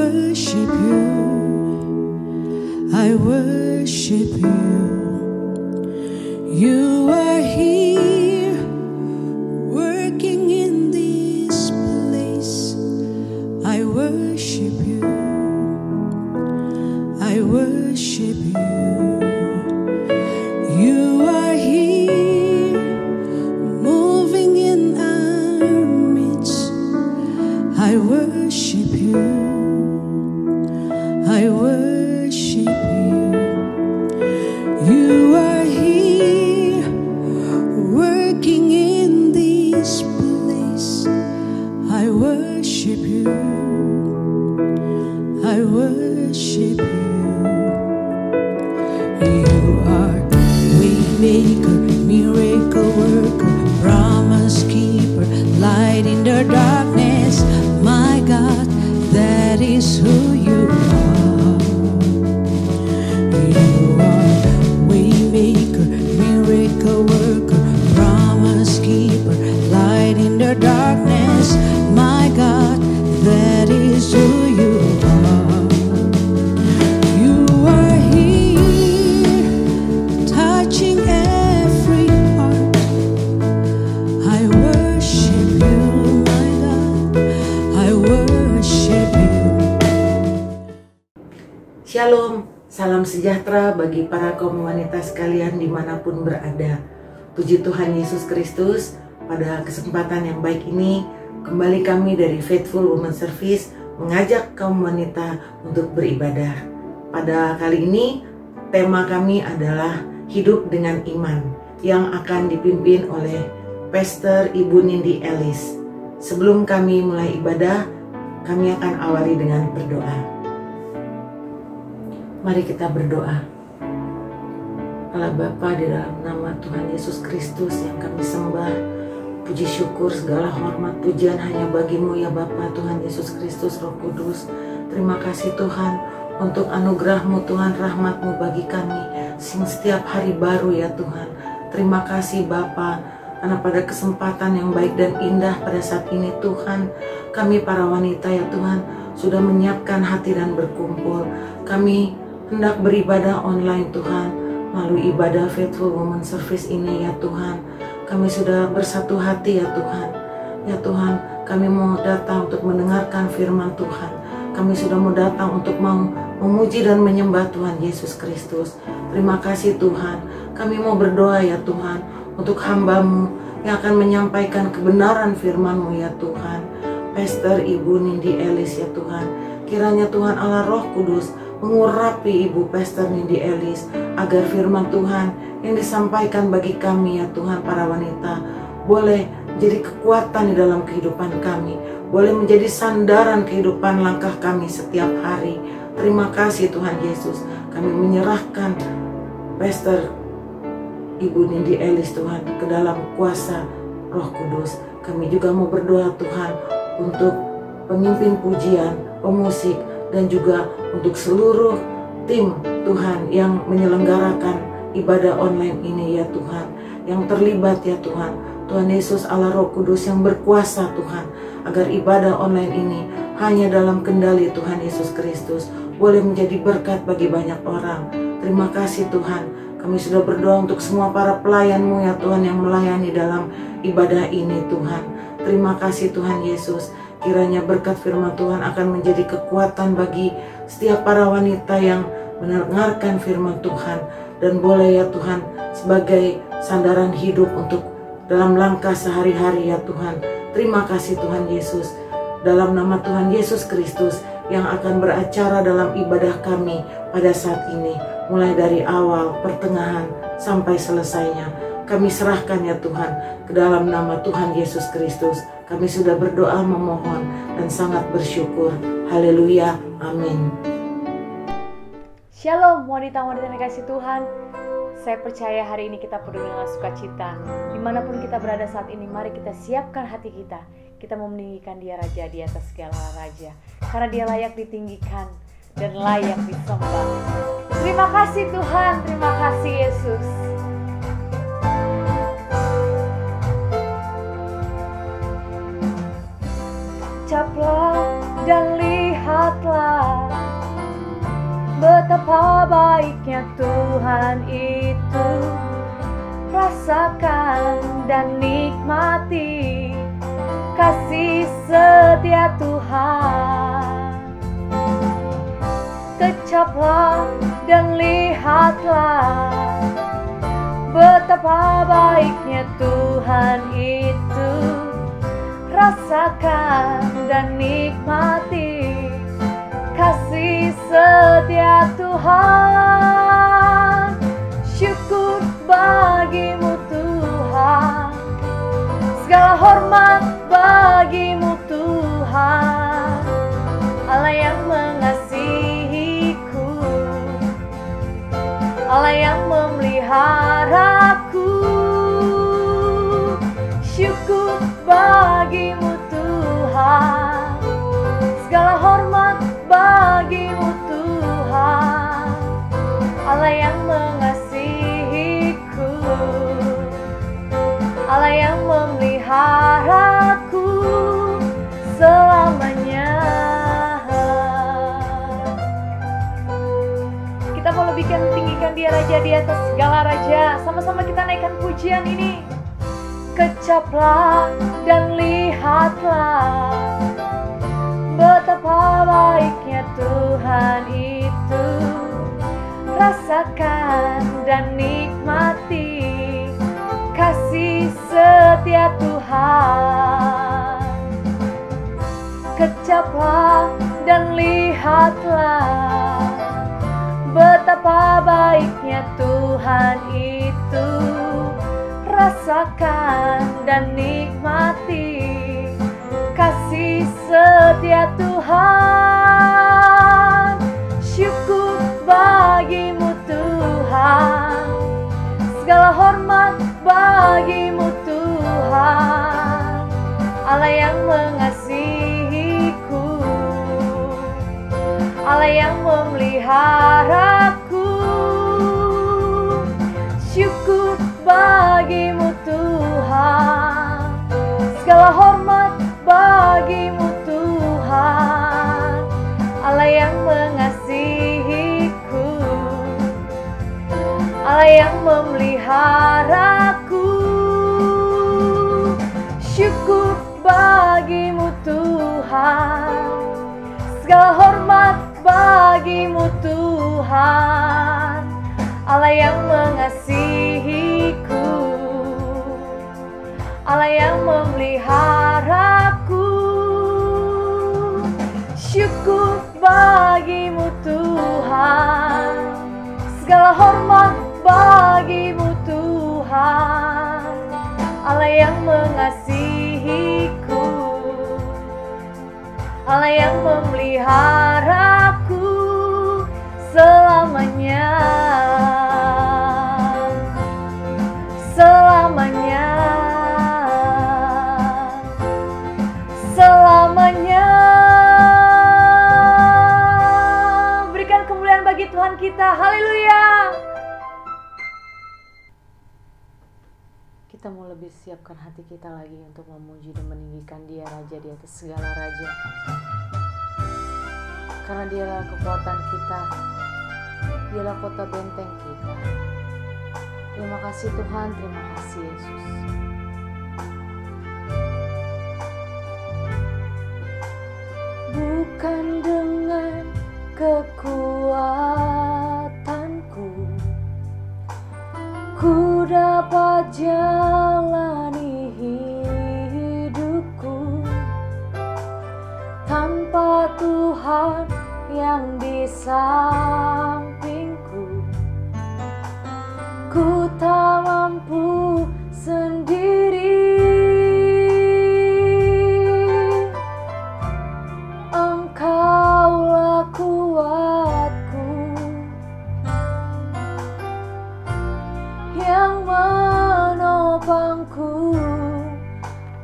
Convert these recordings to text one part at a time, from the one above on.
worship you, I worship you. You are here, working in this place. I worship you, I worship you. You are here, moving in our midst. I worship you, I worship you. You are here, working in this place. I worship you, I worship you. You are waymaker, miracle worker, promise keeper, light in the darkness. My God, that is who you are. You are waymaker, miracle worker, promise keeper, light in the darkness. My God, that is who you are. You are here, touching every heart. I worship you, my God, I worship you. Shalom, salam sejahtera bagi para kaum wanita sekalian dimanapun berada. Puji Tuhan Yesus Kristus, pada kesempatan yang baik ini, kembali kami dari Faithful Women Service mengajak kaum wanita untuk beribadah. Pada kali ini, tema kami adalah hidup dengan iman yang akan dipimpin oleh Pastor Ibu Nindi Ellis. Sebelum kami mulai ibadah, kami akan awali dengan berdoa. Mari kita berdoa. Allah Bapa, di dalam nama Tuhan Yesus Kristus yang kami sembah, puji syukur segala hormat pujian hanya bagimu ya Bapa Tuhan Yesus Kristus Roh Kudus. Terima kasih Tuhan untuk anugerah-Mu Tuhan, rahmat-Mu bagi kami setiap hari baru ya Tuhan. Terima kasih Bapa, karena pada kesempatan yang baik dan indah pada saat ini Tuhan, kami para wanita ya Tuhan sudah menyiapkan hati dan berkumpul. Kami hendak beribadah online Tuhan, melalui ibadah Faithful Women Service ini ya Tuhan. Kami sudah bersatu hati ya Tuhan. Ya Tuhan, kami mau datang untuk mendengarkan firman Tuhan. Kami sudah mau datang untuk mau memuji dan menyembah Tuhan Yesus Kristus. Terima kasih Tuhan. Kami mau berdoa ya Tuhan untuk hamba-Mu yang akan menyampaikan kebenaran firman-Mu ya Tuhan. Pastor Ibu Nindi Ellis ya Tuhan. Kiranya Tuhan Allah Roh Kudus mengurapi Ibu Pastor Nindi Ellis agar firman Tuhan yang disampaikan bagi kami ya Tuhan para wanita boleh jadi kekuatan di dalam kehidupan kami, boleh menjadi sandaran kehidupan langkah kami setiap hari. Terima kasih Tuhan Yesus. Kami menyerahkan Pastor Ibu Nindi Ellis Tuhan ke dalam kuasa Roh Kudus. Kami juga mau berdoa Tuhan untuk pemimpin pujian, pemusik, dan juga untuk seluruh tim Tuhan yang menyelenggarakan ibadah online ini ya Tuhan, yang terlibat ya Tuhan. Tuhan Yesus Allah Roh Kudus yang berkuasa Tuhan, agar ibadah online ini hanya dalam kendali Tuhan Yesus Kristus boleh menjadi berkat bagi banyak orang. Terima kasih Tuhan. Kami sudah berdoa untuk semua para pelayan-Mu ya Tuhan yang melayani dalam ibadah ini Tuhan. Terima kasih Tuhan Yesus. Kiranya berkat firman Tuhan akan menjadi kekuatan bagi setiap para wanita yang mendengarkan firman Tuhan, dan boleh ya Tuhan sebagai sandaran hidup untuk dalam langkah sehari-hari ya Tuhan. Terima kasih Tuhan Yesus. Dalam nama Tuhan Yesus Kristus yang akan beracara dalam ibadah kami pada saat ini, mulai dari awal, pertengahan, sampai selesainya, kami serahkan ya Tuhan ke dalam nama Tuhan Yesus Kristus. Kami sudah berdoa memohon dan sangat bersyukur. Haleluya, amin. Shalom wanita-wanita yang dikasih Tuhan. Saya percaya hari ini kita penuh dengan sukacita. Dimanapun kita berada saat ini, mari kita siapkan hati kita. Kita mau meninggikan Dia Raja di atas segala raja, karena Dia layak ditinggikan dan layak disembah. Terima kasih Tuhan, terima kasih Yesus. Caplah dan lihatlah Betapa baiknya Tuhan itu, rasakan dan nikmati kasih setia Tuhan. Kecaplah dan lihatlah betapa baiknya Tuhan itu, rasakan dan nikmati kasih setia Tuhan. Syukur bagimu Tuhan, segala hormat bagimu Tuhan, Allah yang mengasihiku, Allah yang memeliharaku. Syukur bagimu Tuhan, segala hormat bagimu Tuhan, Allah yang mengasihiku, Allah yang memeliharaku selamanya. Kita mau lebihkan tinggikan Dia Raja di atas segala raja. Sama-sama kita naikkan pujian ini. Kecaplah dan lihatlah betapa baiknya Tuhan itu, rasakan dan nikmati kasih setia Tuhan. Kecaplah dan lihatlah betapa baiknya Tuhan itu, rasakan dan nikmati kasih setia Tuhan. Syukur bagimu Tuhan, segala hormat bagimu Tuhan, Allah yang mengasihiku, Allah yang memeliharaku. Syukur bagimu Tuhan, segala hormat bagimu Tuhan, Allah yang mengasihiku, Allah yang memeliharaku. Syukur bagimu Tuhan, segala hormat bagimu Tuhan, Allah yang mengasihiku, Allah yang memeliharaku. Syukur bagimu Tuhan, segala hormat bagimu Tuhan, Allah yang mengasihiku, Allah yang memeliharaku selamanya. Selamanya, selamanya. Berikan kemuliaan bagi Tuhan kita. Haleluya. Kita mau lebih siapkan hati kita lagi untuk memuji dan meninggikan Dia Raja di atas segala raja. Karena Dialah kekuatan kita, Dialah kota benteng kita. Terima kasih Tuhan, terima kasih Yesus. Bukan dengan kekuatanku ku dapat jalani hidupku, tanpa Tuhan yang di sampingku, ku tak mampu sendiri. Engkaulah kuatku yang menopangku.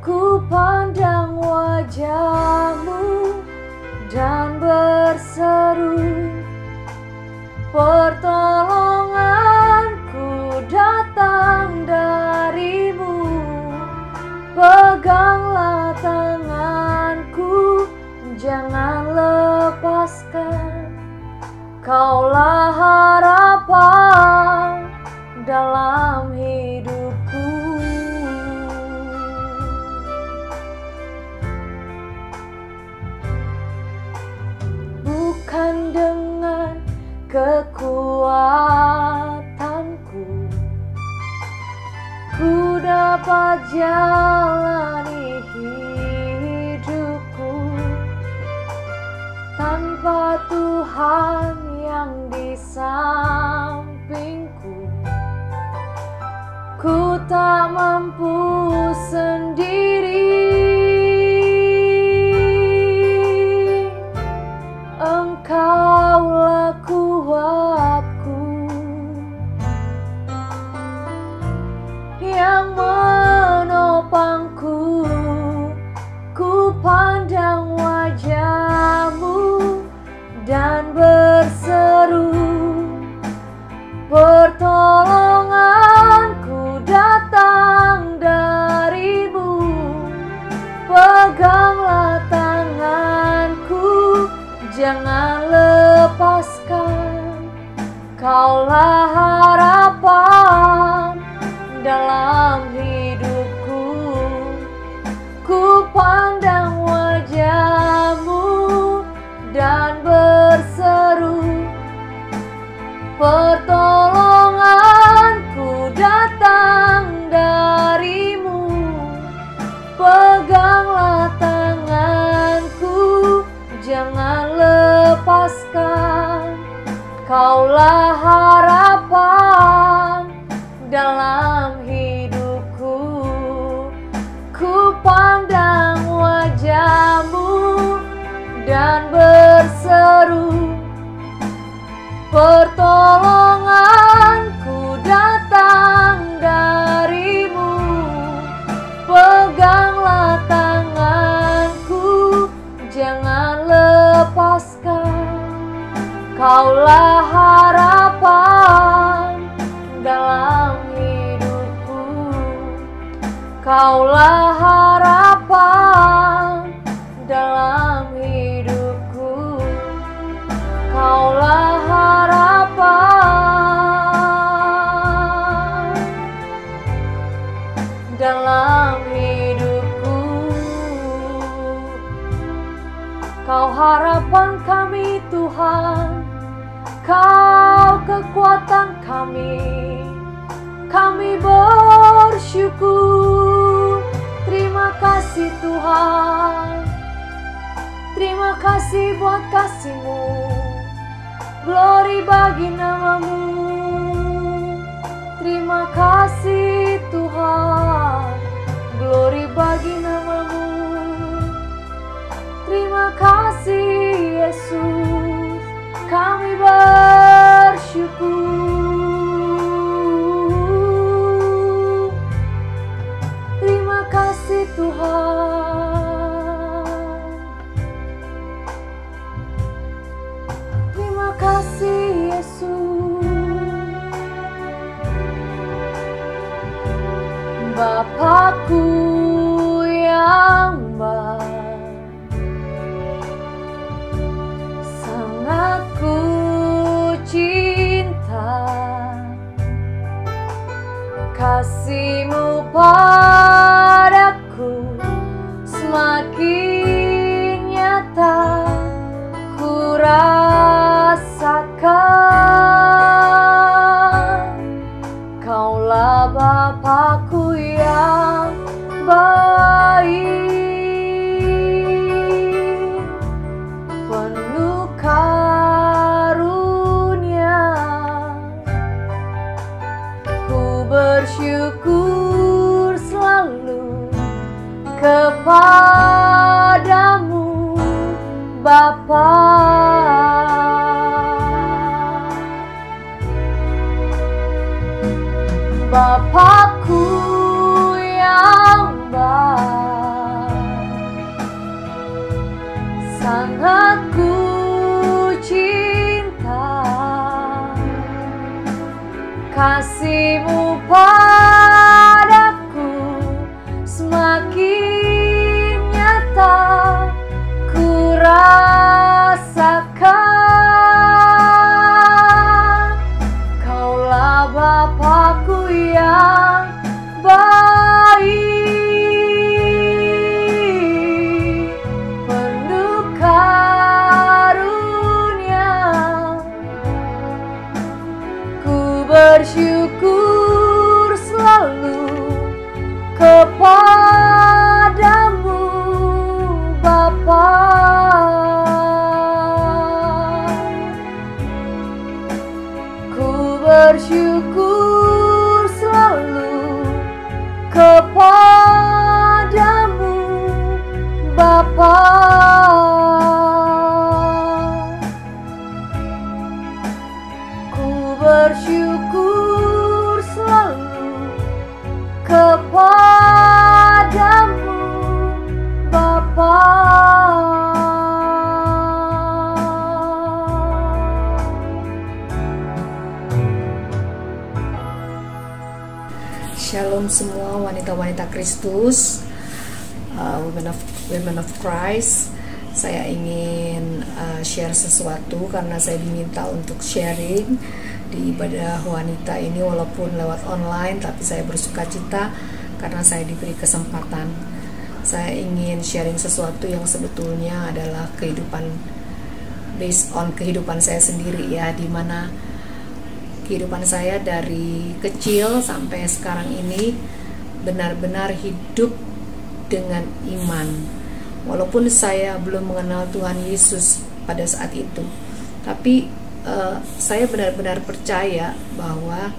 Ku pandang wajah-Mu dan berseru, pertolonganku datang dari-Mu. Peganglah tanganku, jangan lepaskan. Kaulah dapat jalani hidupku tanpa Tuhan yang di sampingku. Ku tak mampu sendiri, Engkaulah kuatku yang menopangku. Ku pandang wajah-Mu dan berseru, pertolonganku datang dari-Mu. Peganglah tanganku, jangan lepaskan. Kaulah harapan dalam hidupku. Ku pandang wajah-Mu dan berseru, pertolonganku datang dari-Mu. Peganglah tanganku, jangan lepaskan. Kaulah harapan dalam hidupku. Ku pandang wajah-Mu dan berseru, pertolonganku datang dari-Mu. Peganglah tanganku, jangan lepaskan. Kaulah harapan dalam hidupku. Kaulah harapan dalam hidupku. Kaulah harapan dalam hidupku. Kau harapan kami Tuhan, Kau kekuatan kami. Kami bersyukur. Terima kasih Tuhan. Terima kasih buat kasih-Mu. Glory bagi nama-Mu. Terima kasih Tuhan. Glory bagi nama-Mu. Terima kasih Yesus. Kami bersyukur. Terima kasih Tuhan. Terima kasih Yesus. Bapakku yang baik, sangat ku cinta. Kasih-Mu padaku semakin nyata ku rasakan. Kaulah Bapakku yang baik, penuh karunia. Ku bersyukur selalu kepadamu Bapa. Bapakku yang baik, sangat ku cinta. Kasih-Mu padaku semakin kepadamu Bapa. Ku bersyukur selalu kepadamu Bapa. Ku bersyukur selalu kepadamu Bapa. Shalom semua wanita-wanita Kristus, women of Christ. Saya ingin share sesuatu karena saya diminta untuk sharing di ibadah wanita ini, walaupun lewat online, tapi saya bersuka cita karena saya diberi kesempatan. Saya ingin sharing sesuatu yang sebetulnya adalah kehidupan, based on kehidupan saya sendiri ya, dimana kehidupan saya dari kecil sampai sekarang ini benar-benar hidup dengan iman. Walaupun saya belum mengenal Tuhan Yesus pada saat itu, tapi saya benar-benar percaya bahwa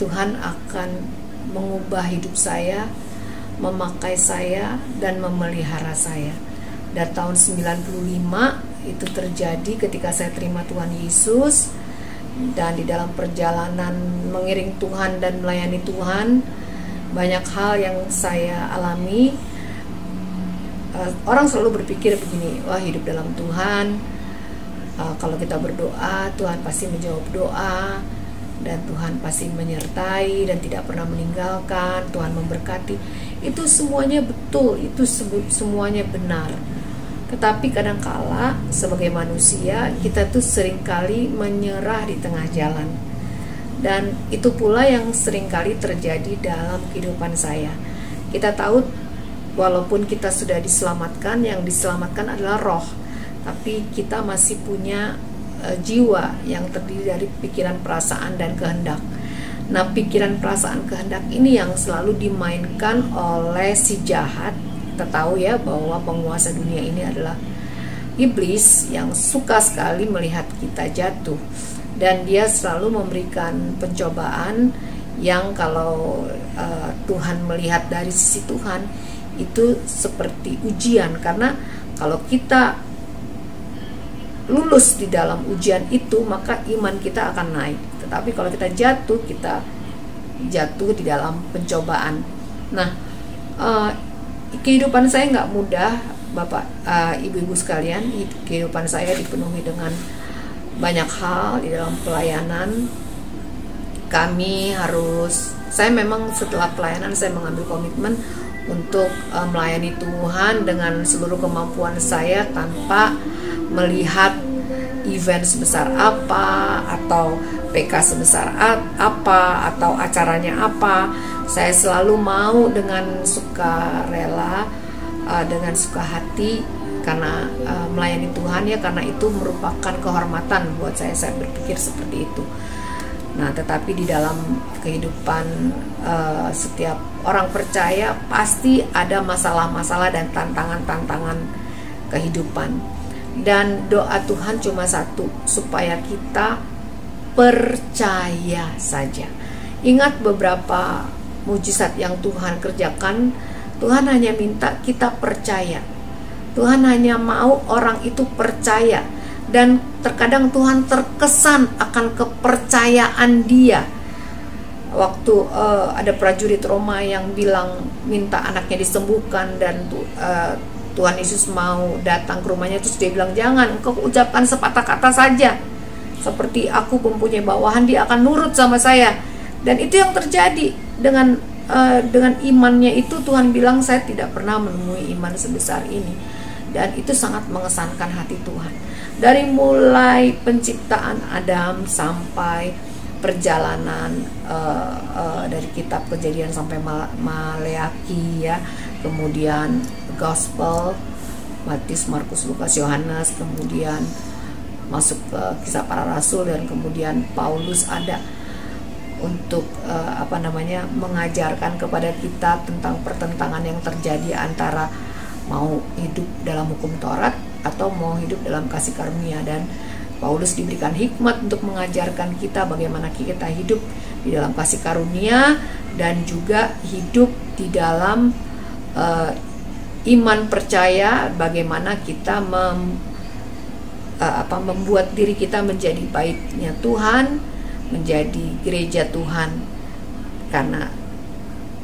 Tuhan akan mengubah hidup saya, memakai saya, dan memelihara saya. Dari tahun 95 itu terjadi ketika saya terima Tuhan Yesus, dan di dalam perjalanan mengiring Tuhan dan melayani Tuhan, banyak hal yang saya alami. Orang selalu berpikir begini, wah hidup dalam Tuhan, kalau kita berdoa Tuhan pasti menjawab doa, dan Tuhan pasti menyertai dan tidak pernah meninggalkan, Tuhan memberkati. Itu semuanya betul, itu semuanya benar. Tetapi kadangkala sebagai manusia kita tuh seringkali menyerah di tengah jalan. Dan itu pula yang seringkali terjadi dalam kehidupan saya. Kita tahu walaupun kita sudah diselamatkan, yang diselamatkan adalah roh, tapi kita masih punya jiwa yang terdiri dari pikiran, perasaan, dan kehendak. Nah, pikiran, perasaan, kehendak ini yang selalu dimainkan oleh si jahat. Kita tahu ya bahwa penguasa dunia ini adalah iblis yang suka sekali melihat kita jatuh, dan dia selalu memberikan pencobaan yang kalau Tuhan melihat dari sisi Tuhan itu seperti ujian, karena kalau kita lulus di dalam ujian itu maka iman kita akan naik. Tetapi kalau kita jatuh di dalam pencobaan. Nah, kehidupan saya nggak mudah, Bapak, Ibu-ibu sekalian. Kehidupan saya dipenuhi dengan banyak hal di dalam pelayanan. Saya memang setelah pelayanan saya mengambil komitmen untuk melayani Tuhan dengan seluruh kemampuan saya, tanpa melihat event sebesar apa atau PK sebesar apa atau acaranya apa. Saya selalu mau dengan sukarela, dengan suka hati, karena melayani Tuhan ya, karena itu merupakan kehormatan buat saya berpikir seperti itu. Nah, tetapi di dalam kehidupan setiap orang percaya pasti ada masalah-masalah dan tantangan-tantangan kehidupan. Dan doa Tuhan cuma satu, supaya kita percaya saja. Ingat beberapa mujizat yang Tuhan kerjakan, Tuhan hanya minta kita percaya. Tuhan hanya mau orang itu percaya. Dan terkadang Tuhan terkesan akan kepercayaan dia. Waktu ada prajurit Roma yang bilang minta anaknya disembuhkan, dan Tuhan Yesus mau datang ke rumahnya, terus dia bilang, jangan, engkau ucapkan sepatah kata saja, seperti aku mempunyai bawahan, dia akan nurut sama saya. Dan itu yang terjadi dengan imannya itu. Tuhan bilang, saya tidak pernah menemui iman sebesar ini. Dan itu sangat mengesankan hati Tuhan. Dari mulai penciptaan Adam sampai perjalanan dari kitab Kejadian sampai Maleaki ya, kemudian Gospel, Matius, Markus, Lukas, Yohanes, kemudian masuk ke Kisah Para Rasul, dan kemudian Paulus ada. untuk mengajarkan kepada kita tentang pertentangan yang terjadi antara mau hidup dalam hukum Taurat atau mau hidup dalam kasih karunia. Dan Paulus diberikan hikmat untuk mengajarkan kita bagaimana kita hidup di dalam kasih karunia dan juga hidup di dalam iman percaya, bagaimana kita membuat diri kita menjadi baitnya Tuhan, menjadi gereja Tuhan, karena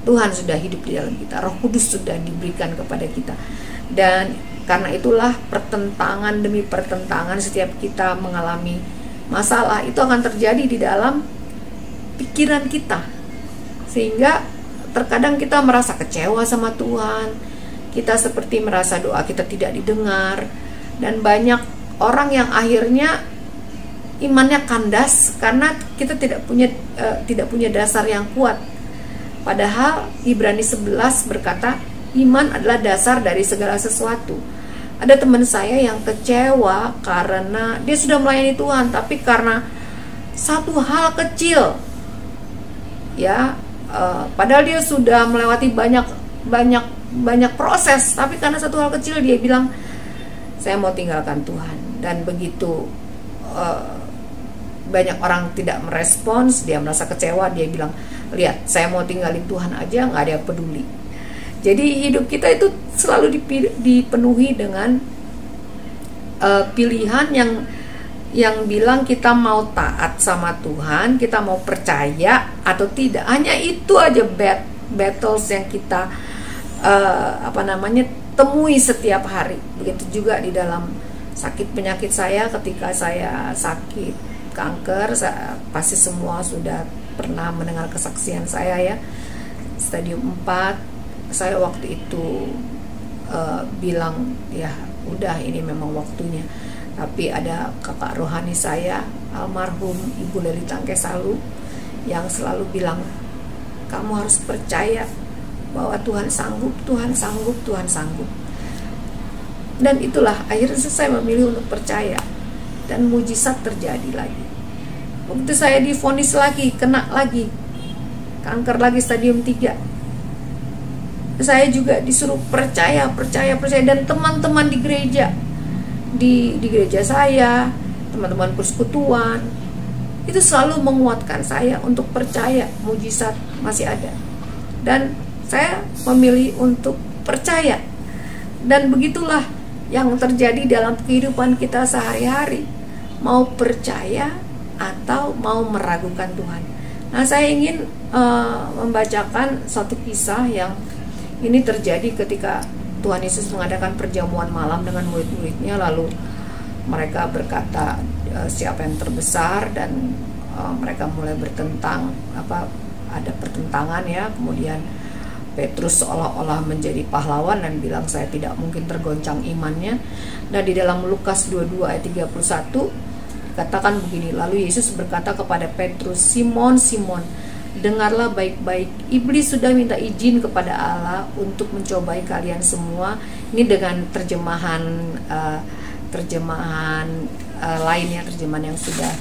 Tuhan sudah hidup di dalam kita, Roh Kudus sudah diberikan kepada kita. Dan karena itulah pertentangan demi pertentangan, setiap kita mengalami masalah itu akan terjadi di dalam pikiran kita, sehingga terkadang kita merasa kecewa sama Tuhan, kita seperti merasa doa kita tidak didengar, dan banyak orang yang akhirnya imannya kandas karena kita tidak punya dasar yang kuat. Padahal Ibrani 11 berkata iman adalah dasar dari segala sesuatu. Ada teman saya yang kecewa karena dia sudah melayani Tuhan, tapi karena satu hal kecil, padahal dia sudah melewati banyak proses, tapi karena satu hal kecil dia bilang saya mau tinggalkan Tuhan. Dan begitu banyak orang tidak merespons, dia merasa kecewa, dia bilang, lihat saya mau tinggalin Tuhan aja, nggak ada yang peduli. Jadi hidup kita itu selalu dipenuhi dengan pilihan yang bilang kita mau taat sama Tuhan, kita mau percaya atau tidak. Hanya itu aja battles yang kita temui setiap hari. Begitu juga di dalam sakit penyakit saya, ketika saya sakit kanker, pasti semua sudah pernah mendengar kesaksian saya ya. Stadium 4, saya waktu itu bilang ya udah ini memang waktunya. Tapi ada kakak rohani saya, almarhum Ibu Leli Tangkesalu, yang selalu bilang kamu harus percaya bahwa Tuhan sanggup, Tuhan sanggup, Tuhan sanggup. Dan itulah akhirnya saya memilih untuk percaya, dan mujizat terjadi lagi. Waktu saya divonis lagi, kena lagi kanker lagi stadium 3, saya juga disuruh percaya. Dan teman-teman di gereja, di gereja saya, teman-teman persekutuan, itu selalu menguatkan saya untuk percaya mujizat masih ada. Dan saya memilih untuk percaya. Dan begitulah yang terjadi dalam kehidupan kita sehari-hari, mau percaya atau mau meragukan Tuhan. Nah, saya ingin membacakan satu kisah yang ini terjadi ketika Tuhan Yesus mengadakan perjamuan malam dengan murid-muridnya, lalu mereka berkata siapa yang terbesar, dan mereka mulai bertentang, ada pertentangan ya. Kemudian Petrus seolah-olah menjadi pahlawan dan bilang saya tidak mungkin tergoncang imannya. Dan di dalam Lukas 22 ayat 31 katakan begini, lalu Yesus berkata kepada Petrus, Simon, Simon, dengarlah baik-baik, iblis sudah minta izin kepada Allah untuk mencobai kalian semua. Ini dengan terjemahan lainnya, terjemahan yang sudah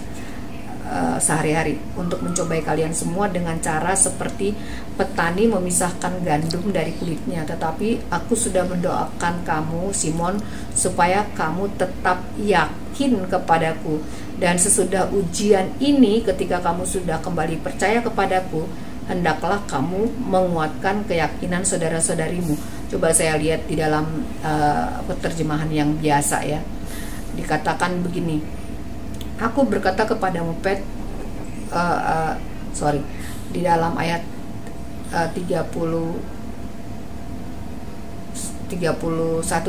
sehari-hari, untuk mencobai kalian semua dengan cara seperti petani memisahkan gandum dari kulitnya. Tetapi aku sudah mendoakan kamu, Simon, supaya kamu tetap yakin kepadaku. Dan sesudah ujian ini, ketika kamu sudah kembali percaya kepadaku, hendaklah kamu menguatkan keyakinan saudara-saudarimu. Coba saya lihat di dalam terjemahan yang biasa ya. Dikatakan begini, aku berkata kepadamu di dalam ayat 31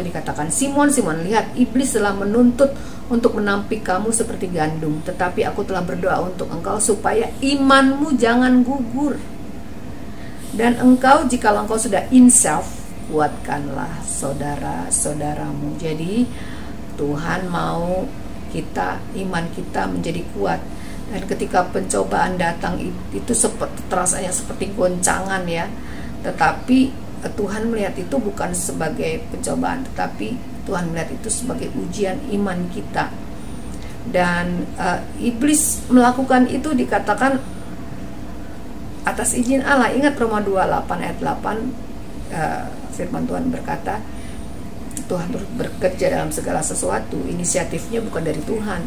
dikatakan, Simon, Simon, lihat iblis telah menuntut untuk menampik kamu seperti gandum, tetapi aku telah berdoa untuk engkau supaya imanmu jangan gugur. Dan engkau, jikalau engkau sudah insaf, kuatkanlah saudara-saudaramu. Jadi Tuhan mau iman kita menjadi kuat. Dan ketika pencobaan datang itu terasanya seperti goncangan ya, tetapi Tuhan melihat itu bukan sebagai pencobaan, tetapi Tuhan melihat itu sebagai ujian iman kita. Dan iblis melakukan itu dikatakan atas izin Allah. Ingat Roma 28 ayat 8, firman Tuhan berkata, Tuhan turut bekerja dalam segala sesuatu. Inisiatifnya bukan dari Tuhan,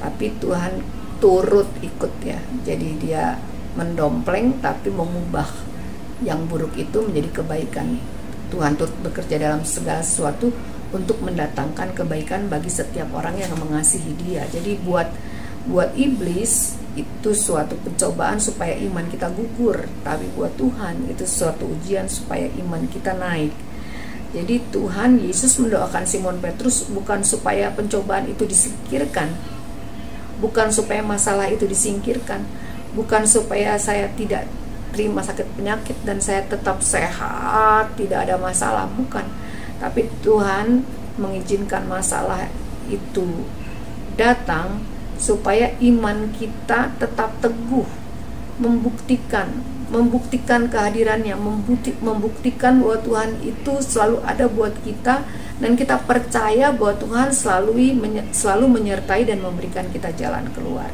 tapi Tuhan turut ikut ya. Jadi dia mendompleng tapi mengubah yang buruk itu menjadi kebaikan. Tuhan turut bekerja dalam segala sesuatu untuk mendatangkan kebaikan bagi setiap orang yang mengasihi dia. Jadi buat iblis itu suatu pencobaan supaya iman kita gugur, tapi buat Tuhan itu suatu ujian supaya iman kita naik. Jadi Tuhan Yesus mendoakan Simon Petrus bukan supaya pencobaan itu disingkirkan, bukan supaya masalah itu disingkirkan, bukan supaya saya tidak terima sakit penyakit dan saya tetap sehat, tidak ada masalah, bukan. Tapi Tuhan mengizinkan masalah itu datang supaya iman kita tetap teguh, membuktikan kehadirannya, membuktikan bahwa Tuhan itu selalu ada buat kita, dan kita percaya bahwa Tuhan selalu menyertai dan memberikan kita jalan keluar.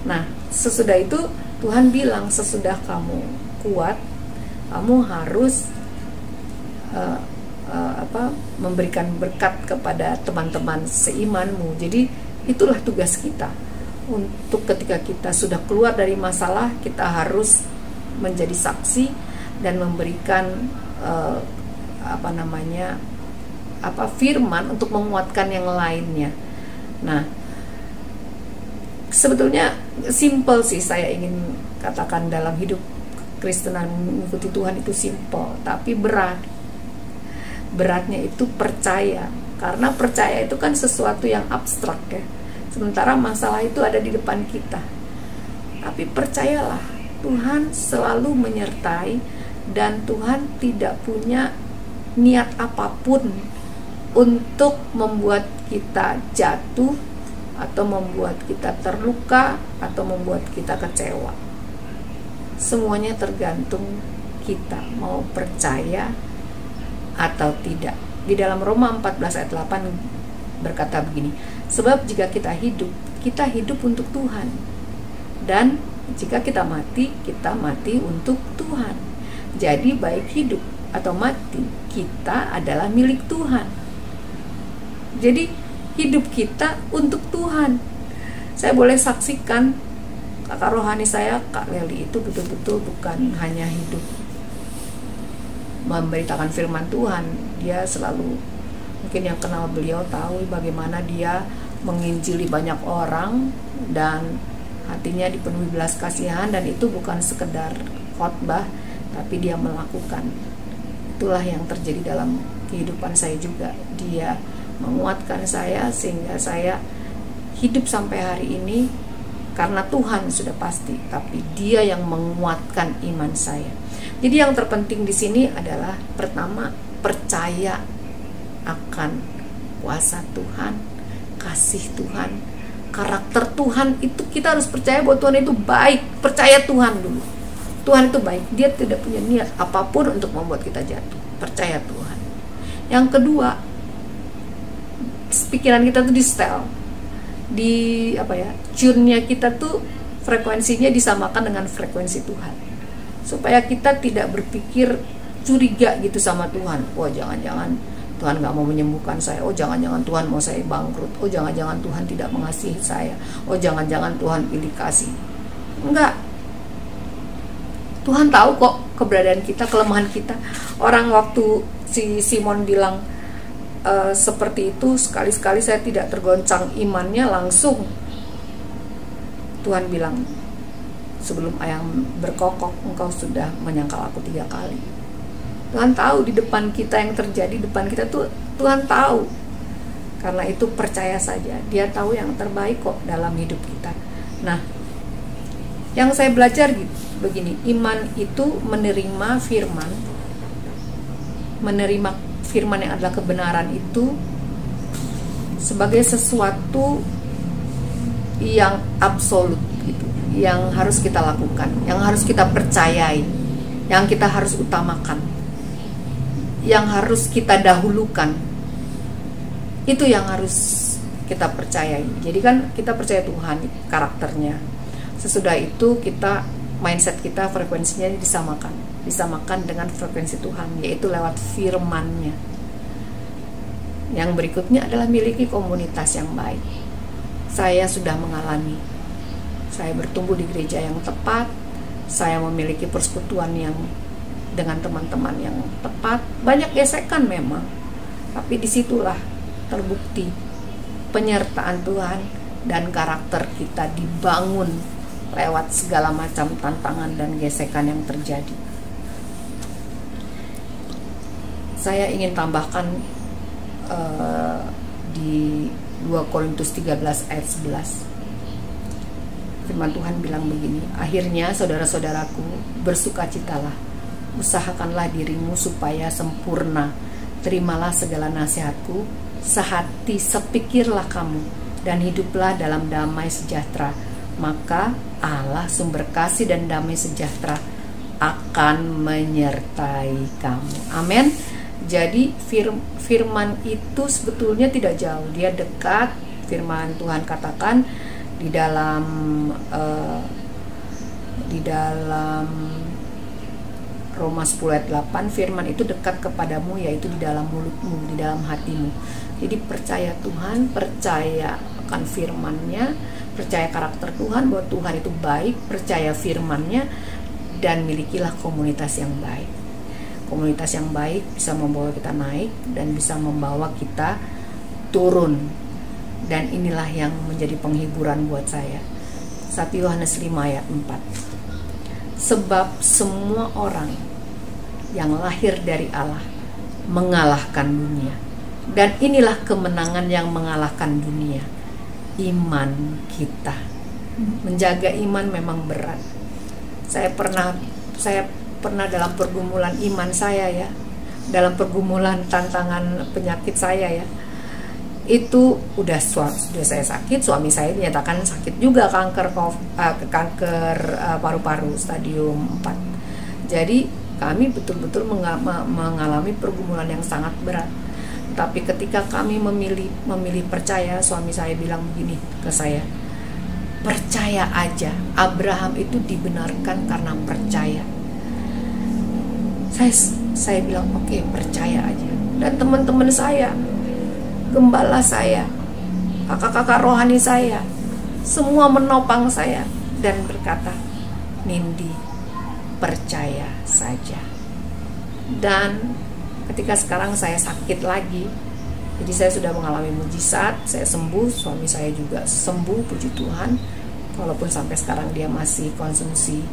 Nah, sesudah itu Tuhan bilang, sesudah kamu kuat, kamu harus memberikan berkat kepada teman-teman seimanmu. Jadi itulah tugas kita. Untuk ketika kita sudah keluar dari masalah, kita harus menjadi saksi dan memberikan firman untuk menguatkan yang lainnya. Nah, sebetulnya simple sih, saya ingin katakan dalam hidup Kristenan mengikuti Tuhan itu simple, tapi beratnya itu percaya, karena percaya itu kan sesuatu yang abstrak ya, sementara masalah itu ada di depan kita. Tapi percayalah, Tuhan selalu menyertai, dan Tuhan tidak punya niat apapun untuk membuat kita jatuh, atau membuat kita terluka, atau membuat kita kecewa. Semuanya tergantung kita mau percaya atau tidak. Di dalam Roma 14 ayat 8 berkata begini, sebab jika kita hidup untuk Tuhan, dan jika kita mati untuk Tuhan. Jadi baik hidup atau mati, kita adalah milik Tuhan. Jadi hidup kita untuk Tuhan. Saya boleh saksikan kakak rohani saya, Kak Leli, itu betul-betul bukan hanya hidup memberitakan firman Tuhan. Dia selalu, mungkin yang kenal beliau tahu bagaimana dia menginjili banyak orang dan hatinya dipenuhi belas kasihan, dan itu bukan sekedar khotbah, tapi dia melakukan. Itulah yang terjadi dalam kehidupan saya juga. Dia menguatkan saya sehingga saya hidup sampai hari ini, karena Tuhan sudah pasti, tapi Dia yang menguatkan iman saya. Jadi yang terpenting di sini adalah pertama, percaya akan kuasa Tuhan, kasih Tuhan, karakter Tuhan. Itu kita harus percaya bahwa Tuhan itu baik. Percaya Tuhan dulu. Tuhan itu baik. Dia tidak punya niat apapun untuk membuat kita jatuh. Percaya Tuhan. Yang kedua, pikiran kita tuh di setel, tune-nya kita tuh frekuensinya disamakan dengan frekuensi Tuhan, supaya kita tidak berpikir curiga gitu sama Tuhan. Oh, jangan-jangan Tuhan gak mau menyembuhkan saya. Oh, jangan-jangan Tuhan mau saya bangkrut. Oh, jangan-jangan Tuhan tidak mengasihi saya. Oh, jangan-jangan Tuhan pilih kasih. Enggak. Tuhan tahu kok keberadaan kita, kelemahan kita. Orang waktu si Simon bilang seperti itu, sekali-sekali saya tidak tergoncang imannya, langsung Tuhan bilang, sebelum ayam berkokok engkau sudah menyangkal aku 3 kali. Tuhan tahu di depan kita yang terjadi, depan kita tuh Tuhan tahu. Karena itu percaya saja, Dia tahu yang terbaik kok dalam hidup kita. Nah, yang saya belajar begini, iman itu menerima firman yang adalah kebenaran itu sebagai sesuatu yang absolut gitu, yang harus kita lakukan, yang harus kita percayai, yang kita harus utamakan, yang harus kita dahulukan. Itu yang harus kita percayai. Jadi kan kita percaya Tuhan, karakternya. Sesudah itu kita mindset kita, frekuensinya disamakan dengan frekuensi Tuhan, yaitu lewat firman-Nya. Yang berikutnya adalah miliki komunitas yang baik. Saya sudah mengalami, saya bertumbuh di gereja yang tepat, saya memiliki persekutuan yang dengan teman-teman yang tepat. Banyak gesekan memang, tapi disitulah terbukti penyertaan Tuhan dan karakter kita dibangun lewat segala macam tantangan dan gesekan yang terjadi. Saya ingin tambahkan di 2 Korintus 13 ayat 11. Firman Tuhan bilang begini, akhirnya saudara-saudaraku, bersukacitalah, usahakanlah dirimu supaya sempurna, terimalah segala nasihatku, sehati sepikirlah kamu, dan hiduplah dalam damai sejahtera. Maka Allah sumber kasih dan damai sejahtera akan menyertai kamu. Amin. Jadi firman itu sebetulnya tidak jauh, dia dekat. Firman Tuhan katakan di dalam Roma 10 ayat 8, firman itu dekat kepadamu, yaitu di dalam mulutmu, di dalam hatimu. Jadi percaya Tuhan, percaya akan firman-Nya, percaya karakter Tuhan, bahwa Tuhan itu baik, percaya firman-Nya, dan milikilah komunitas yang baik. Komunitas yang baik bisa membawa kita naik dan bisa membawa kita turun. Dan inilah yang menjadi penghiburan buat saya. 1 Yohanes 5 ayat 4. Sebab semua orang yang lahir dari Allah mengalahkan dunia. Dan inilah kemenangan yang mengalahkan dunia, iman kita. Menjaga iman memang berat. Saya pernah dalam pergumulan iman saya ya, dalam pergumulan tantangan penyakit saya ya, itu udah saya sakit, suami saya dinyatakan sakit juga, kanker paru-paru stadium 4. Jadi kami betul-betul mengalami pergumulan yang sangat berat. Tapi ketika kami memilih percaya, suami saya bilang begini ke saya, percaya aja, Abraham itu dibenarkan karena percaya. Saya bilang oke, percaya aja. Dan teman-teman saya, gembala saya, kakak-kakak rohani saya, semua menopang saya dan berkata, Nindi, percaya saja. Dan ketika sekarang saya sakit lagi, jadi saya sudah mengalami mujizat, saya sembuh, suami saya juga sembuh, puji Tuhan. Walaupun sampai sekarang dia masih konsumsi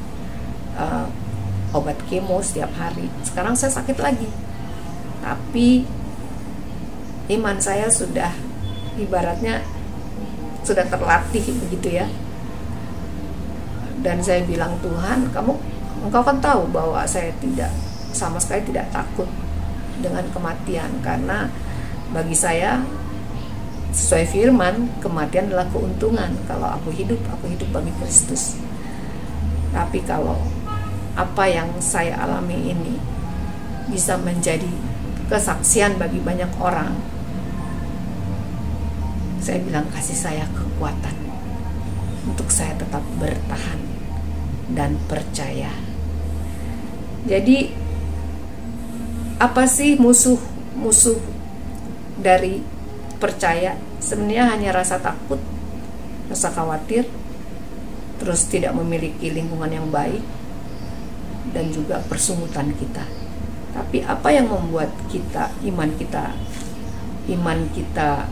obat kemo setiap hari. Sekarang saya sakit lagi, tapi iman saya sudah ibaratnya sudah terlatih begitu ya. Dan saya bilang, Tuhan, engkau kan tahu bahwa saya sama sekali tidak takut dengan kematian, karena bagi saya sesuai firman, kematian adalah keuntungan. Kalau aku hidup bagi Kristus. Tapi kalau apa yang saya alami ini bisa menjadi kesaksian bagi banyak orang, saya bilang, kasih saya kekuatan untuk saya tetap bertahan dan percaya. Jadi apa sih musuh dari percaya? Sebenarnya hanya rasa takut, rasa khawatir, terus tidak memiliki lingkungan yang baik, dan juga persungutan kita. Tapi apa yang membuat iman kita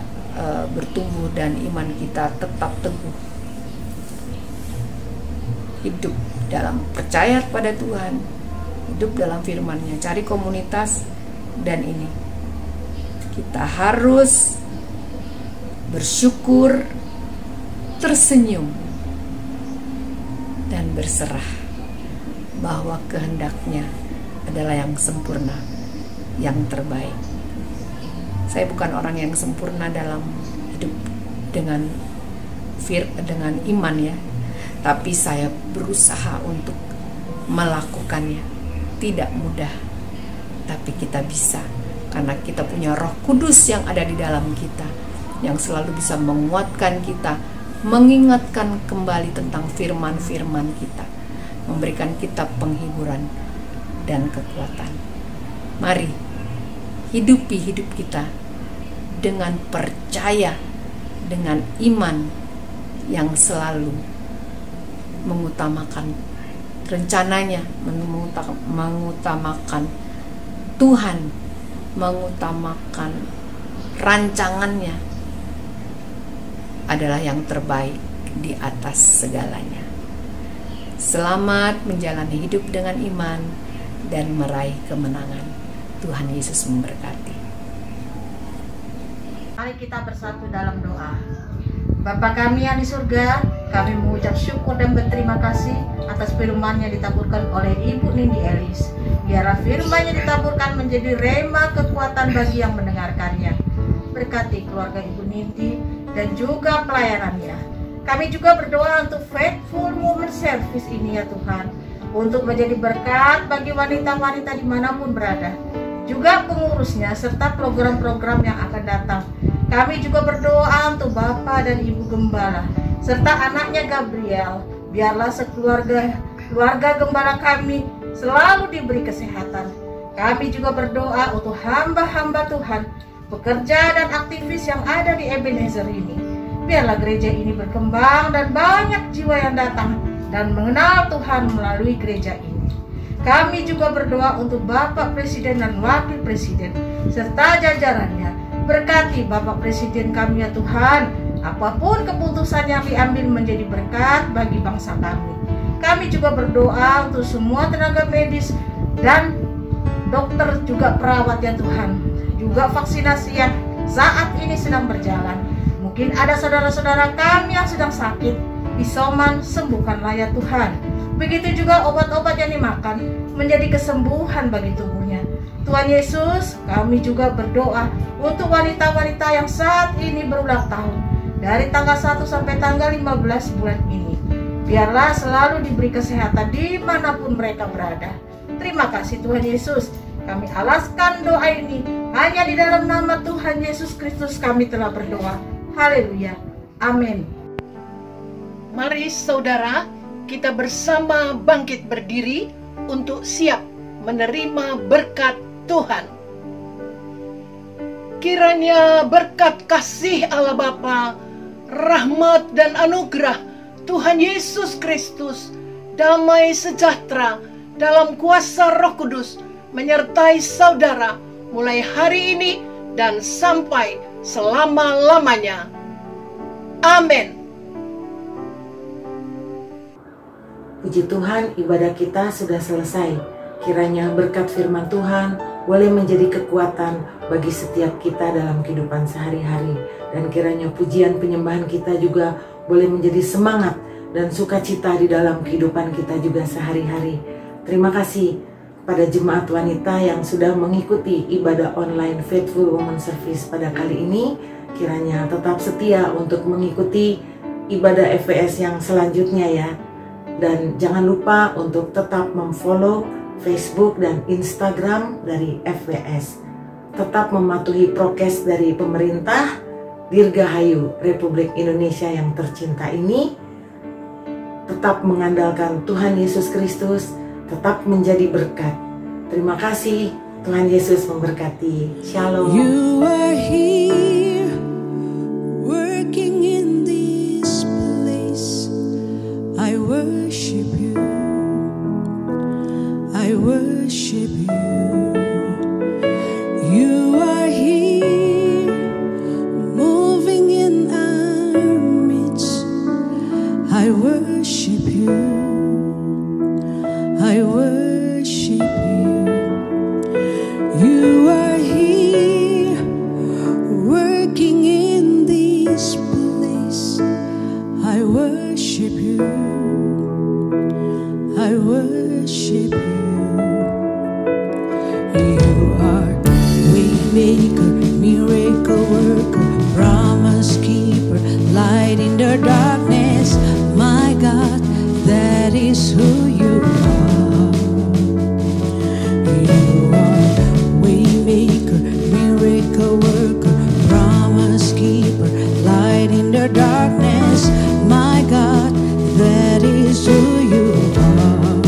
bertumbuh dan iman kita tetap teguh? Hidup dalam percaya pada Tuhan, hidup dalam firman-Nya, cari komunitas, dan ini kita harus bersyukur, tersenyum, dan berserah bahwa kehendak-Nya adalah yang sempurna, yang terbaik. Saya bukan orang yang sempurna dalam hidup dengan iman ya, tapi saya berusaha untuk melakukannya. Tidak mudah, tapi kita bisa, karena kita punya Roh Kudus yang ada di dalam kita, yang selalu bisa menguatkan kita, mengingatkan kembali tentang firman-firman kita, memberikan kita penghiburan dan kekuatan. Mari hidupi hidup kita dengan percaya, dengan iman yang selalu mengutamakan rencananya, mengutamakan Tuhan, mengutamakan rancangannya adalah yang terbaik di atas segalanya. Selamat menjalani hidup dengan iman dan meraih kemenangan. Tuhan Yesus memberkati. Mari kita bersatu dalam doa. Bapa kami yang di surga, kami mengucap syukur dan berterima kasih atas firman yang ditaburkan oleh Ibu Nindi Elis. Biarlah firman yang ditaburkan menjadi rema kekuatan bagi yang mendengarkannya. Berkati keluarga Ibu Nindi dan juga pelayanannya. Kami juga berdoa untuk Faithful Women Service ini ya Tuhan, untuk menjadi berkat bagi wanita-wanita dimanapun berada, juga pengurusnya serta program-program yang akan datang. Kami juga berdoa untuk Bapak dan Ibu Gembala serta anaknya Gabriel. Biarlah keluarga Gembala kami selalu diberi kesehatan. Kami juga berdoa untuk hamba-hamba Tuhan, pekerja dan aktivis yang ada di Ebenezer ini. Biarlah gereja ini berkembang dan banyak jiwa yang datang dan mengenal Tuhan melalui gereja ini. Kami juga berdoa untuk Bapak Presiden dan Wakil Presiden serta jajarannya. Berkati Bapak Presiden kami ya Tuhan, apapun keputusan yang diambil menjadi berkat bagi bangsa kami. Kami juga berdoa untuk semua tenaga medis dan dokter juga perawat ya Tuhan, juga vaksinasi yang saat ini sedang berjalan. Mungkin ada saudara-saudara kami yang sedang sakit, isoman, sembuhkanlah ya Tuhan. Begitu juga obat-obat yang dimakan menjadi kesembuhan bagi tubuhnya. Tuhan Yesus, kami juga berdoa untuk wanita-wanita yang saat ini berulang tahun, dari tanggal 1 sampai tanggal 15 bulan ini. Biarlah selalu diberi kesehatan dimanapun mereka berada. Terima kasih Tuhan Yesus. Kami alaskan doa ini hanya di dalam nama Tuhan Yesus Kristus kami telah berdoa. Haleluya. Amin. Mari saudara, kita bersama bangkit berdiri untuk siap menerima berkat Tuhan. Kiranya berkat kasih Allah Bapa, rahmat dan anugerah Tuhan Yesus Kristus, damai sejahtera dalam kuasa Roh Kudus menyertai saudara mulai hari ini dan sampai selama-lamanya. Amin. Puji Tuhan, ibadah kita sudah selesai. Kiranya berkat firman Tuhan boleh menjadi kekuatan bagi setiap kita dalam kehidupan sehari-hari. Dan kiranya pujian penyembahan kita juga boleh menjadi semangat dan sukacita di dalam kehidupan kita juga sehari-hari. Terima kasih pada jemaat wanita yang sudah mengikuti ibadah online Faithful Women Service pada kali ini. Kiranya tetap setia untuk mengikuti ibadah FWS yang selanjutnya ya. Dan jangan lupa untuk tetap memfollow Facebook dan Instagram dari FWS. Tetap mematuhi prokes dari pemerintah Dirgahayu Republik Indonesia yang tercinta ini. Tetap mengandalkan Tuhan Yesus Kristus, tetap menjadi berkat. Terima kasih, Tuhan Yesus memberkati. Shalom. You are here, working in this place. I worship you, I worship you. You are here, moving in our midst. I worship you, I worship you. You are here, working in this place. I worship you, I worship you. You are waymaker, miracle worker, promise keeper, light in the darkness. My God, that is who you are. You are waymaker, miracle worker, promise keeper, light in the darkness. My God, that is who you are.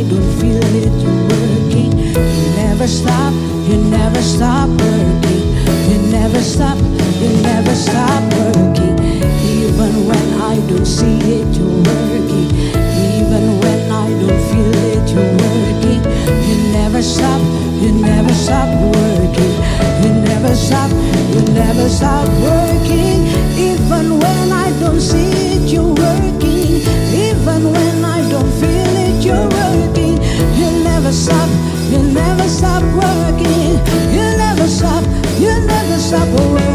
I don't feel it, you're working. You never stop working. You never stop working. Even when I don't see it, you're working. Even when I don't feel it, you're working. You never stop working. You never stop working. Even when I don't see it, you're working. Even when I don't feel it, you're working. You never stop working. You never stop working.